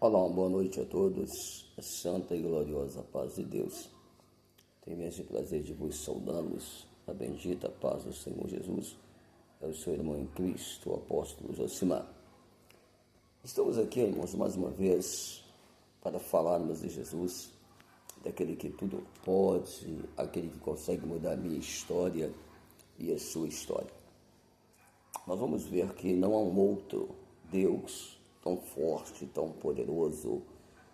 Olá, uma boa noite a todos, a santa e gloriosa paz de Deus. Tenho imenso prazer de vos saudá-los, a bendita paz do Senhor Jesus. É o seu irmão em Cristo, o apóstolo Josimar. Estamos aqui, irmãos, mais uma vez, para falarmos de Jesus, daquele que tudo pode, aquele que consegue mudar a minha história e a sua história. Nós vamos ver que não há um outro Deus tão forte, tão poderoso,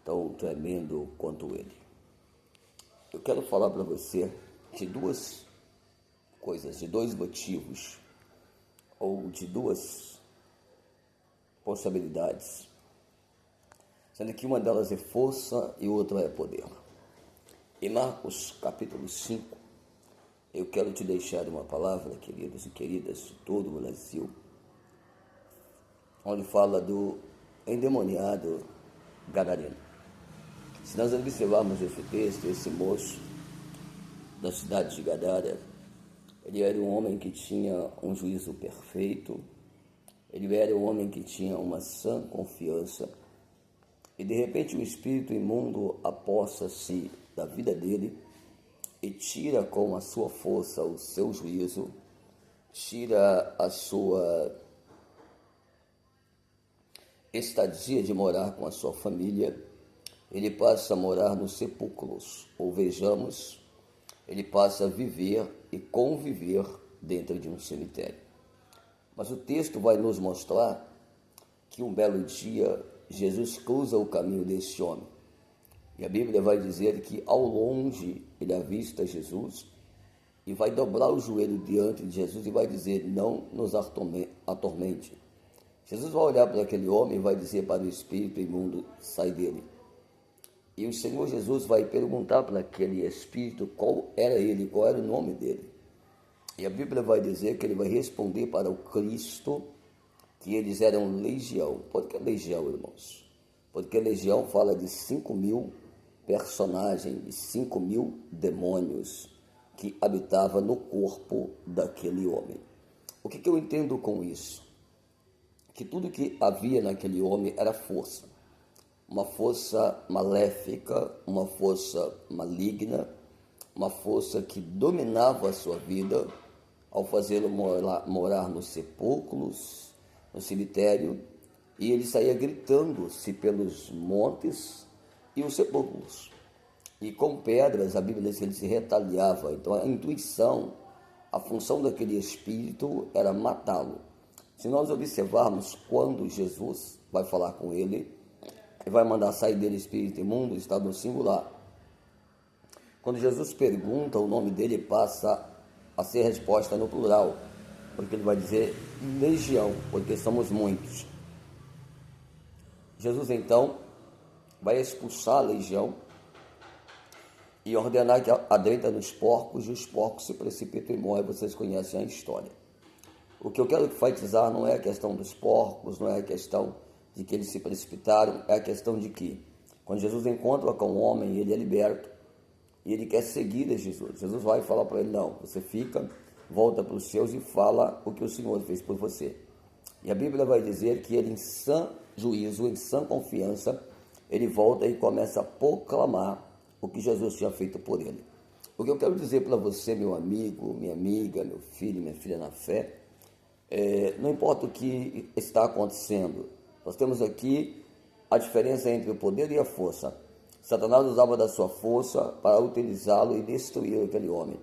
tão tremendo quanto Ele. Eu quero falar para você de duas coisas, de dois motivos, ou de duas possibilidades, sendo que uma delas é força e outra é poder. Em Marcos capítulo 5, eu quero te deixar uma palavra, queridos e queridas de todo o Brasil, onde fala do endemoniado gadareno. Se nós observarmos esse texto, esse moço da cidade de Gadara, ele era um homem que tinha um juízo perfeito, ele era um homem que tinha uma sã confiança, e de repente o espírito imundo apossa-se da vida dele e tira com a sua força o seu juízo, tira a sua estadia de morar com a sua família, ele passa a morar nos sepulcros, ou vejamos, ele passa a viver e conviver dentro de um cemitério. Mas o texto vai nos mostrar que um belo dia Jesus cruza o caminho desse homem. E a Bíblia vai dizer que ao longe ele avista Jesus e vai dobrar o joelho diante de Jesus e vai dizer: não nos atormente. Jesus vai olhar para aquele homem e vai dizer para o espírito imundo: sai dele. E o Senhor Jesus vai perguntar para aquele espírito qual era ele, qual era o nome dele. E a Bíblia vai dizer que ele vai responder para o Cristo que eles eram legião. Por que legião, irmãos? Porque legião fala de 5.000 personagens, de 5.000 demônios que habitavam no corpo daquele homem. O que eu entendo com isso? Que tudo que havia naquele homem era força. Uma força maléfica, uma força maligna, uma força que dominava a sua vida ao fazê-lo morar nos sepulcros, no cemitério, e ele saía gritando-se pelos montes e os sepulcros. E com pedras, a Bíblia diz que ele se retaliava. Então a intuição, a função daquele espírito era matá-lo. Se nós observarmos quando Jesus vai falar com ele, ele vai mandar sair dele espírito imundo, está no singular. Quando Jesus pergunta o nome dele, passa a ser resposta no plural, porque ele vai dizer legião, porque somos muitos. Jesus então vai expulsar a legião e ordenar que adentre nos porcos, e os porcos se precipitam e morrem. Vocês conhecem a história. O que eu quero enfatizar não é a questão dos porcos, não é a questão de que eles se precipitaram, é a questão de que, quando Jesus encontra com o homem, ele é liberto, e ele quer seguir a Jesus. Jesus vai falar para ele: não, você fica, volta para os seus e fala o que o Senhor fez por você. E a Bíblia vai dizer que ele, em sã juízo, em sã confiança, ele volta e começa a proclamar o que Jesus tinha feito por ele. O que eu quero dizer para você, meu amigo, minha amiga, meu filho, minha filha na fé, não importa o que está acontecendo, nós temos aqui a diferença entre o poder e a força. Satanás usava da sua força para utilizá-lo e destruir aquele homem.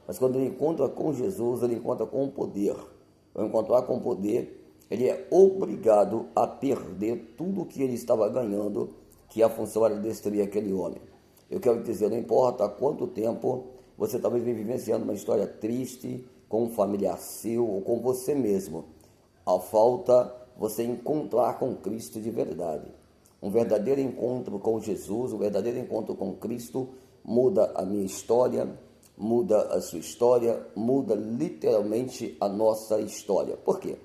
Mas quando ele encontra com Jesus, ele encontra com o poder. Ao encontrar com o poder, ele é obrigado a perder tudo o que ele estava ganhando, que a função era destruir aquele homem. Eu quero dizer, não importa há quanto tempo você talvez vem vivenciando uma história triste, com um familiar seu ou com você mesmo, a falta você encontrar com Cristo de verdade. Um verdadeiro encontro com Jesus, um verdadeiro encontro com Cristo muda a minha história, muda a sua história, muda literalmente a nossa história. Por quê?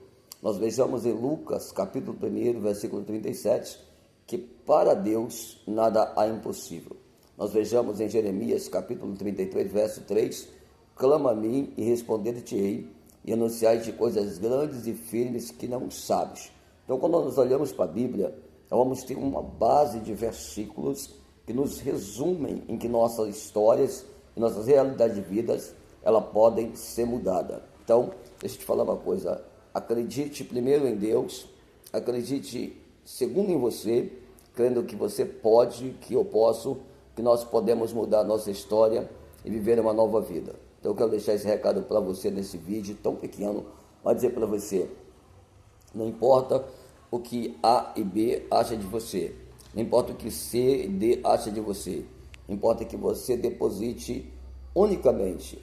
Nós vejamos em Lucas, capítulo 1, versículo 37, que para Deus nada há impossível. Nós vejamos em Jeremias, capítulo 33, verso 3, clama a mim e responder-te-ei, e anunciai-te coisas grandes e firmes que não sabes. Então, quando nós olhamos para a Bíblia, Então vamos ter uma base de versículos que nos resumem em que nossas histórias e nossas realidades de vidas, elas podem ser mudadas. Então, deixa eu te falar uma coisa, acredite primeiro em Deus, acredite segundo em você, crendo que você pode, que eu posso, que nós podemos mudar a nossa história e viver uma nova vida. Então eu quero deixar esse recado para você nesse vídeo tão pequeno, para dizer para você, não importa o que A e B acham de você, não importa o que C e D acham de você, importa que você deposite unicamente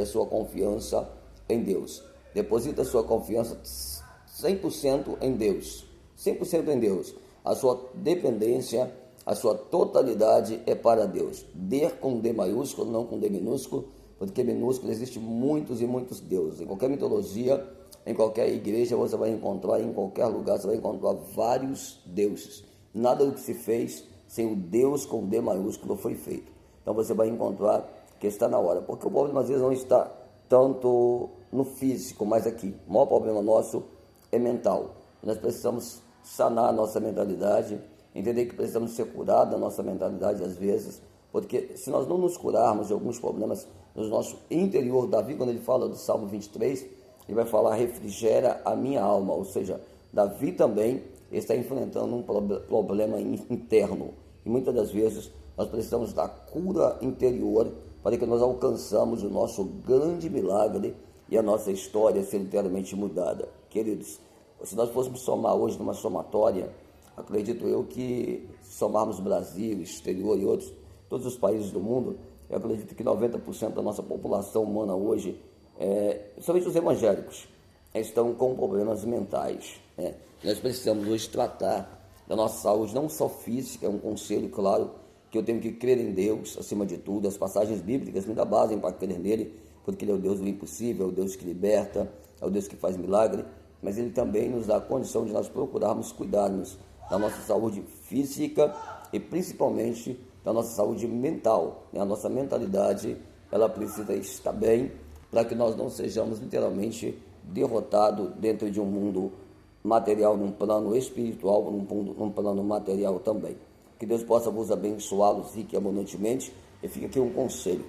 a sua confiança em Deus. Deposita a sua confiança 100% em Deus, 100% em Deus. A sua dependência, a sua totalidade é para Deus. D com D maiúsculo, não com D minúsculo, porque minúsculo existe muitos e muitos deuses. Em qualquer mitologia, em qualquer igreja você vai encontrar, em qualquer lugar você vai encontrar vários deuses. Nada do que se fez sem o Deus com D maiúsculo foi feito. Então você vai encontrar que está na hora, porque o problema às vezes não está tanto no físico, mas aqui. O maior problema nosso é mental. Nós precisamos sanar a nossa mentalidade, entender que precisamos ser curados da nossa mentalidade às vezes, porque se nós não nos curarmos de alguns problemas no nosso interior, Davi, quando ele fala do Salmo 23, ele vai falar, refrigera a minha alma, ou seja, Davi também está enfrentando um problema interno, e muitas das vezes nós precisamos da cura interior para que nós alcançamos o nosso grande milagre e a nossa história ser inteiramente mudada. Queridos, se nós fôssemos somar hoje numa somatória, acredito eu que se somarmos Brasil, exterior e outros, todos os países do mundo, eu acredito que 90% da nossa população humana hoje, somente os evangélicos, estão com problemas mentais. Nós precisamos hoje tratar da nossa saúde, não só física, é um conselho, claro, que eu tenho que crer em Deus, acima de tudo. As passagens bíblicas me dão base para crer nele, porque ele é o Deus do impossível, é o Deus que liberta, é o Deus que faz milagre, mas ele também nos dá a condição de nós procurarmos cuidarmos da nossa saúde física e principalmente da nossa saúde mental. A nossa mentalidade, ela precisa estar bem para que nós não sejamos literalmente derrotados dentro de um mundo material, num plano espiritual, num plano material também. Que Deus possa vos abençoá-los rica e abundantemente. E fica aqui um conselho: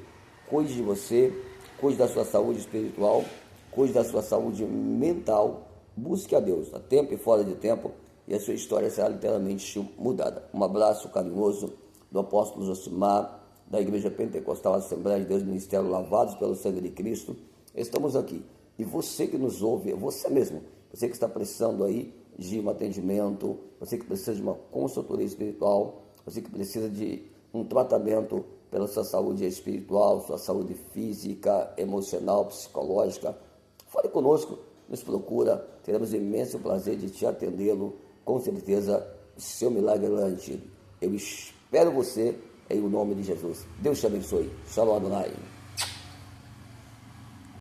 cuide de você, cuide da sua saúde espiritual, cuide da sua saúde mental, busque a Deus, a tempo e fora de tempo, e a sua história será literalmente mudada. Um abraço carinhoso do apóstolo Josimar, da Igreja Pentecostal Assembleia de Deus, Ministério Lavados pelo Sangue de Cristo. Estamos aqui. E você que nos ouve, você mesmo, você que está precisando aí de um atendimento, você que precisa de uma consultoria espiritual, você que precisa de um tratamento pela sua saúde espiritual, sua saúde física, emocional, psicológica, fale conosco, nos procura, teremos imenso prazer de te atendê-lo, com certeza seu milagre é garantido. Eu espero você em nome de Jesus. Deus te abençoe. Shalom Adonai.